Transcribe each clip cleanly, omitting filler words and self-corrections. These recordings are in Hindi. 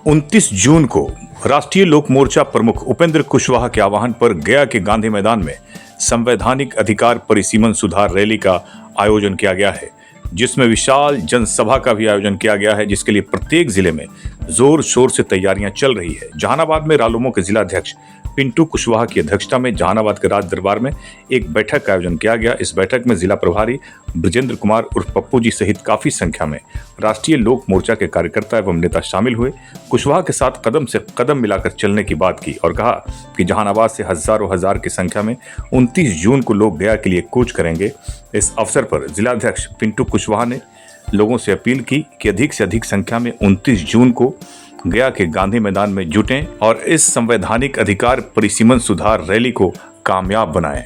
29 जून को राष्ट्रीय लोक मोर्चा प्रमुख उपेंद्र कुशवाहा के आह्वान पर गया के गांधी मैदान में संवैधानिक अधिकार परिसीमन सुधार रैली का आयोजन किया गया है, जिसमें विशाल जनसभा का भी आयोजन किया गया है, जिसके लिए प्रत्येक जिले में जोर शोर से तैयारियां चल रही है। जहानाबाद में रालोमो के जिलाध्यक्ष पिंटू कुशवाहा की अध्यक्षता में जहानाबाद के राज दरबार में एक बैठक का आयोजन किया गया। इस बैठक में जिला प्रभारी ब्रजेंद्र कुमार उर्फ पप्पू जी सहित काफी संख्या में राष्ट्रीय लोक मोर्चा के कार्यकर्ता एवं नेता शामिल हुए। कुशवाहा के साथ कदम से कदम मिलाकर चलने की बात की और कहा कि जहानाबाद से हजारों हजार की संख्या में 29 जून को लोग गया के लिए कूच करेंगे। इस अवसर पर जिलाध्यक्ष पिंटू कुशवाहा ने लोगों से अपील की कि अधिक से अधिक संख्या में 29 जून को गया के गांधी मैदान में जुटें और इस संवैधानिक अधिकार परिसीमन सुधार रैली को कामयाब बनाएं।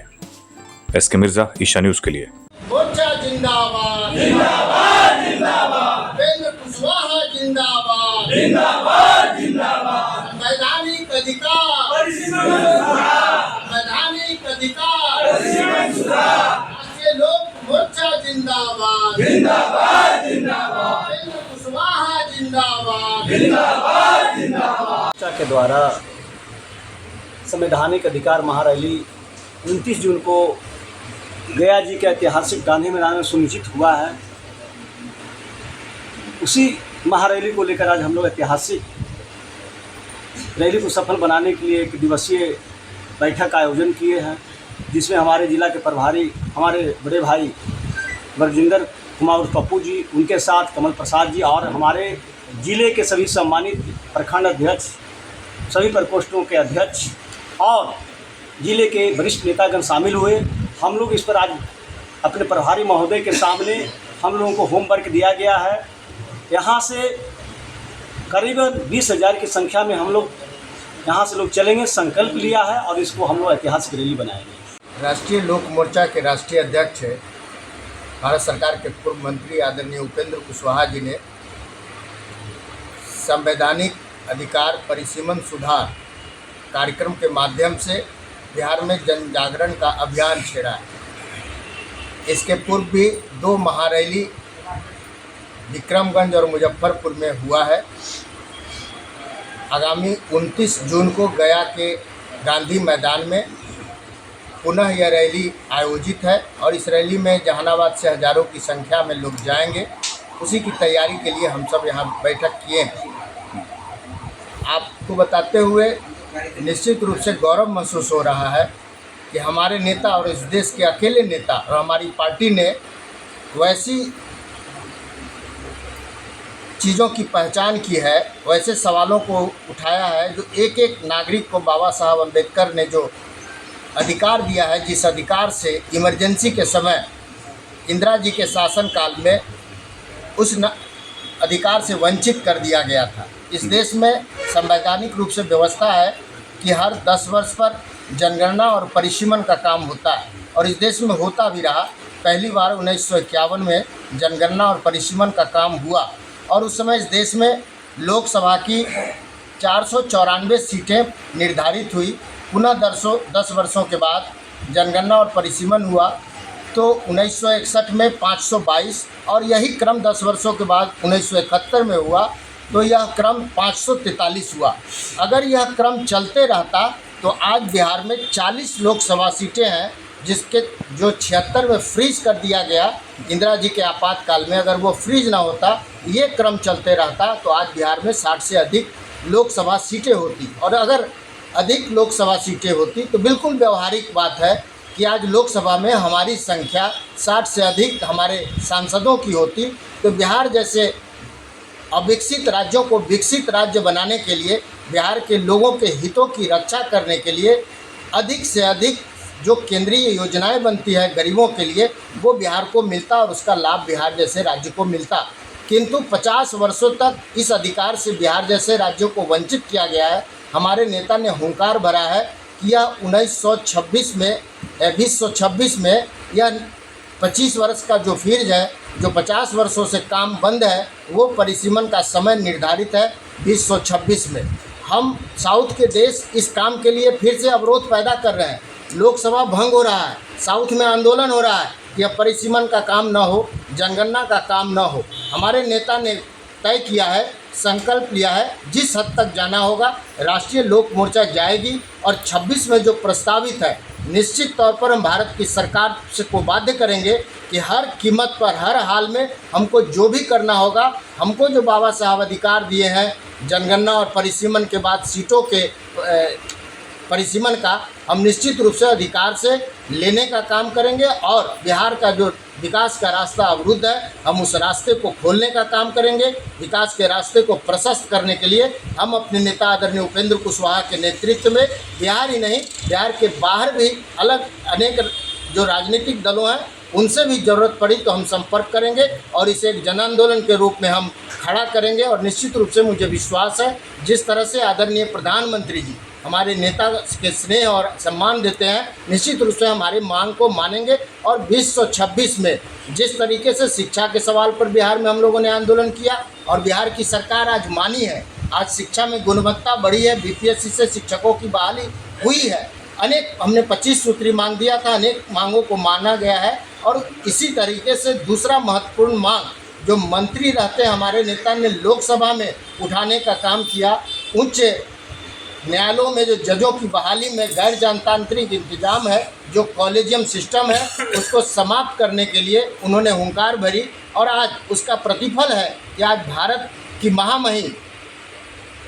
एसके मिर्जा, ईशा न्यूज के लिए। मोर्चा जिंदाबाद जिंदाबाद जिंदाबाद, उपेंद्र कुशवाहा जिंदाबाद जिंदाबाद जिंदाबाद, संवैधानिक अधिकार परिसीमन सुधार, संवैधानिक अधिकार परिसीमन सुधार, राष्ट्रीय लोक मोर्चा जिंदाबाद जिंदाबाद जिंदाबाद, उपेंद्र कुशवाहा जिंदाबाद जिंदाबाद जिंदाबाद। मोर्चा के द्वारा संवैधानिक अधिकार महारैली 29 जून को गया जी के ऐतिहासिक गांधी मैदान में सुनिश्चित हुआ है। उसी महारैली को लेकर आज हम लोग ऐतिहासिक रैली को सफल बनाने के लिए एक दिवसीय बैठक का आयोजन किए हैं, जिसमें हमारे जिला के प्रभारी हमारे बड़े भाई ब्रजेंद्र कुमार उर्फ पप्पू जी, उनके साथ कमल प्रसाद जी और हमारे जिले के सभी सम्मानित प्रखंड अध्यक्ष, सभी प्रकोष्ठों के अध्यक्ष और जिले के वरिष्ठ नेतागण शामिल हुए। हम लोग इस पर आज अपने प्रभारी महोदय के सामने हम लोगों को होमवर्क दिया गया है। यहाँ से करीबन 20,000 की संख्या में हम लोग यहाँ से लोग चलेंगे, संकल्प लिया है और इसको हम लोग ऐतिहासिक रैली बनाएंगे। राष्ट्रीय लोक मोर्चा के राष्ट्रीय अध्यक्ष भारत सरकार के पूर्व मंत्री आदरणीय उपेंद्र कुशवाहा जी ने संवैधानिक अधिकार परिसीमन सुधार कार्यक्रम के माध्यम से बिहार में जन जागरण का अभियान छेड़ा है। इसके पूर्व भी 2 महारैली विक्रमगंज और मुजफ्फरपुर में हुआ है। आगामी 29 जून को गया के गांधी मैदान में पुनः यह रैली आयोजित है और इस रैली में जहानाबाद से हजारों की संख्या में लोग जाएंगे। उसी की तैयारी के लिए हम सब यहाँ बैठक किए हैं। आपको बताते हुए निश्चित रूप से गौरव महसूस हो रहा है कि हमारे नेता और इस देश के अकेले नेता और हमारी पार्टी ने वैसी चीज़ों की पहचान की है, वैसे सवालों को उठाया है जो एक एक नागरिक को बाबा साहब अम्बेडकर ने जो अधिकार दिया है, जिस अधिकार से इमरजेंसी के समय इंदिरा जी के शासनकाल में उस अधिकार से वंचित कर दिया गया था। इस देश में संवैधानिक रूप से व्यवस्था है कि हर 10 वर्ष पर जनगणना और परिसीमन का काम होता है और इस देश में होता भी रहा। पहली बार 1951 में जनगणना और परिसीमन का काम हुआ और उस समय इस देश में लोकसभा की 494 सीटें निर्धारित हुई। पुनः 10 वर्षों के बाद जनगणना और परिसीमन हुआ तो 1961 में 522 और यही क्रम 10 वर्षों के बाद 1971 में हुआ तो यह क्रम 543 हुआ। अगर यह क्रम चलते रहता तो आज बिहार में 40 लोकसभा सीटें हैं, जिसके जो 76 में फ्रीज कर दिया गया इंदिरा जी के आपातकाल में। अगर वो फ्रीज ना होता, ये क्रम चलते रहता तो आज बिहार में 60 से अधिक लोकसभा सीटें होती और अगर अधिक लोकसभा सीटें होती तो बिल्कुल व्यवहारिक बात है कि आज लोकसभा में हमारी संख्या 60 से अधिक हमारे सांसदों की होती। तो बिहार जैसे अविकसित राज्यों को विकसित राज्य बनाने के लिए, बिहार के लोगों के हितों की रक्षा करने के लिए अधिक से अधिक जो केंद्रीय योजनाएं बनती है गरीबों के लिए, वो बिहार को मिलता और उसका लाभ बिहार जैसे राज्य को मिलता। किंतु 50 वर्षों तक इस अधिकार से बिहार जैसे राज्यों को वंचित किया गया है। हमारे नेता ने हुंकार भरा है कि यह 2026 में यह 25 वर्ष का जो फ्रीज है, जो 50 वर्षों से काम बंद है, वो परिसीमन का समय निर्धारित है 2026 में। हम साउथ के देश इस काम के लिए फिर से अवरोध पैदा कर रहे हैं। लोकसभा भंग हो रहा है, साउथ में आंदोलन हो रहा है कि अब परिसीमन का काम न हो, जनगणना का काम न हो। हमारे नेता ने तय किया है संकल्प लिया है। जिस हद तक जाना होगा राष्ट्रीय लोक मोर्चा जाएगी और 26 में जो प्रस्तावित है निश्चित तौर पर हम भारत की सरकार से को बाध्य करेंगे कि हर कीमत पर हर हाल में हमको जो भी करना होगा, हमको जो बाबा साहब अधिकार दिए हैं जनगणना और परिसीमन के बाद सीटों के परिसीमन का, हम निश्चित रूप से अधिकार से लेने का काम करेंगे और बिहार का जो विकास का रास्ता अवरुद्ध है हम उस रास्ते को खोलने का काम करेंगे। विकास के रास्ते को प्रशस्त करने के लिए हम अपने नेता आदरणीय उपेंद्र कुशवाहा के नेतृत्व में बिहार ही नहीं बिहार के बाहर भी अलग अनेक जो राजनीतिक दलों हैं उनसे भी ज़रूरत पड़ी तो हम संपर्क करेंगे और इसे एक जन आंदोलन के रूप में हम खड़ा करेंगे। और निश्चित रूप से मुझे विश्वास है जिस तरह से आदरणीय प्रधानमंत्री जी हमारे नेता के स्नेह और सम्मान देते हैं, निश्चित रूप से हमारी मांग को मानेंगे। और 2026 में जिस तरीके से शिक्षा के सवाल पर बिहार में हम लोगों ने आंदोलन किया और बिहार की सरकार आज मानी है, आज शिक्षा में गुणवत्ता बढ़ी है, बीपीएससी से शिक्षकों की बहाली हुई है, अनेक हमने 25 सूत्री मांग दिया था, अनेक मांगों को माना गया है। और इसी तरीके से दूसरा महत्वपूर्ण मांग जो मंत्री रहते हमारे नेता ने लोकसभा में उठाने का काम किया, उच्च न्यायालयों में जो जजों की बहाली में गैर जनतांत्रिक इंतजाम है, जो कॉलेजियम सिस्टम है, उसको समाप्त करने के लिए उन्होंने हुंकार भरी और आज उसका प्रतिफल है कि आज भारत की महामहिम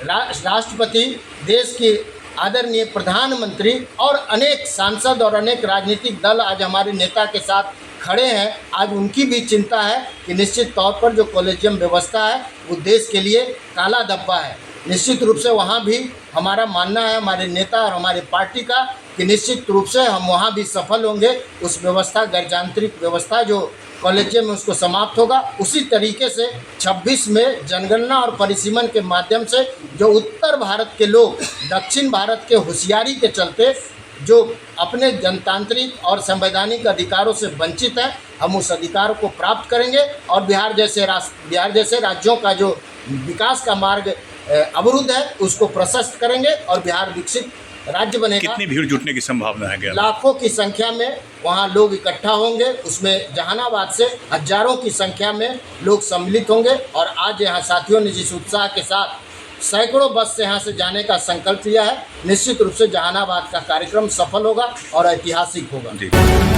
राष्ट्रपति, देश की आदरणीय प्रधानमंत्री और अनेक सांसद और अनेक राजनीतिक दल आज हमारे नेता के साथ खड़े हैं। आज उनकी भी चिंता है कि निश्चित तौर पर जो कॉलेजियम व्यवस्था है वो देश के लिए काला धब्बा है। निश्चित रूप से वहाँ भी हमारा मानना है हमारे नेता और हमारे पार्टी का कि निश्चित रूप से हम वहाँ भी सफल होंगे। उस व्यवस्था गैरतांत्रिक व्यवस्था जो कॉलेजियम में उसको समाप्त होगा। उसी तरीके से 26 में जनगणना और परिसीमन के माध्यम से जो उत्तर भारत के लोग दक्षिण भारत के होशियारी के चलते जो अपने जनतांत्रिक और संवैधानिक अधिकारों से वंचित है, हम उस अधिकार को प्राप्त करेंगे और बिहार जैसे राज्यों का जो विकास का मार्ग अवरुद्ध है उसको प्रशस्त करेंगे और बिहार विकसित राज्य बनेगा। कितनी भीड़ जुटने की संभावना है? लाखों की संख्या में वहाँ लोग इकट्ठा होंगे। उसमें जहानाबाद से हजारों की संख्या में लोग सम्मिलित होंगे और आज यहाँ साथियों ने जिस उत्साह के साथ सैकड़ों बस से यहाँ से जाने का संकल्प लिया है, निश्चित रूप से जहानाबाद का कार्यक्रम सफल होगा और ऐतिहासिक होगा।